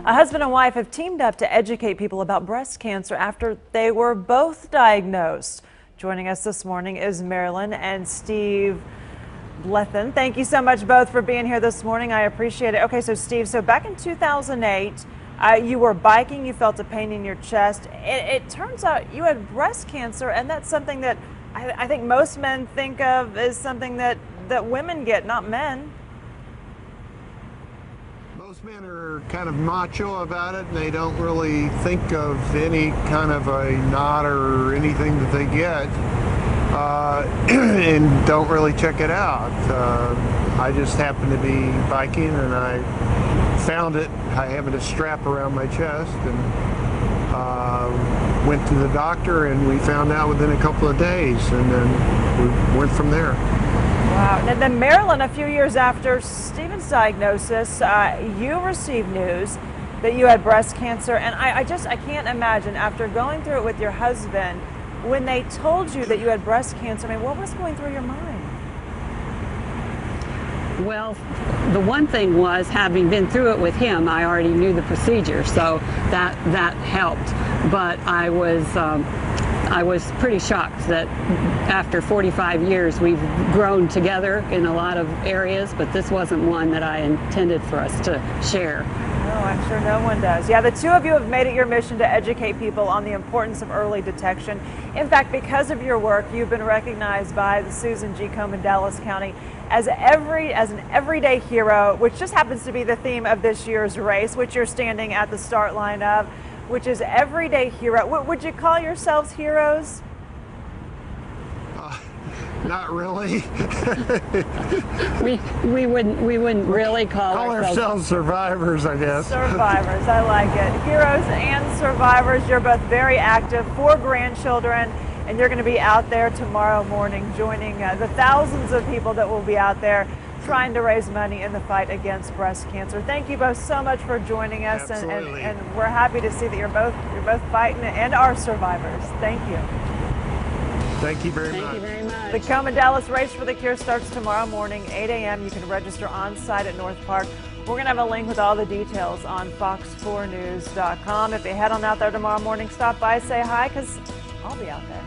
A husband and wife have teamed up to educate people about breast cancer after they were both diagnosed. Joining us this morning is Marilyn and Steve Blethen. Thank you so much both for being here this morning. I appreciate it. Okay, so Steve, back in 2008, you were biking, you felt a pain in your chest. It turns out you had breast cancer, and that's something that I think most men think of as something that women get, not men. Most men are kind of macho about it, and they don't really think of any kind of a knot or anything that they get, and don't really check it out. I just happened to be biking, and I found it. I having a strap around my chest, and went to the doctor, and we found out within a couple of days, and then we went from there. Wow. And then Marilyn, a few years after Stephen's diagnosis, you received news that you had breast cancer. And I can't imagine, after going through it with your husband, when they told you that you had breast cancer, I mean, what was going through your mind? Well, the one thing was, having been through it with him, I already knew the procedure, so that helped. But I was pretty shocked that after 45 years we've grown together in a lot of areas, but this wasn't one that I intended for us to share. No, I'm sure no one does. Yeah, the two of you have made it your mission to educate people on the importance of early detection. In fact, because of your work, you've been recognized by the Susan G. Komen Dallas County as an everyday hero, which just happens to be the theme of this year's race, which you're standing at the start line of, which is everyday hero. Would you call yourselves heroes? Not really. we wouldn't really call ourselves survivors, I guess. Survivors, I like it. Heroes and survivors. You're both very active, 4 grandchildren, and you're going to be out there tomorrow morning joining the thousands of people that will be out there trying to raise money in the fight against breast cancer. Thank you both so much for joining us, and we're happy to see that you're both fighting and are survivors. Thank you. Thank you very much. Thank you very much. The Komen Dallas Race for the Cure starts tomorrow morning, 8 a.m. You can register on site at North Park. We're going to have a link with all the details on fox4news.com. If you head on out there tomorrow morning, stop by, say hi, because I'll be out there.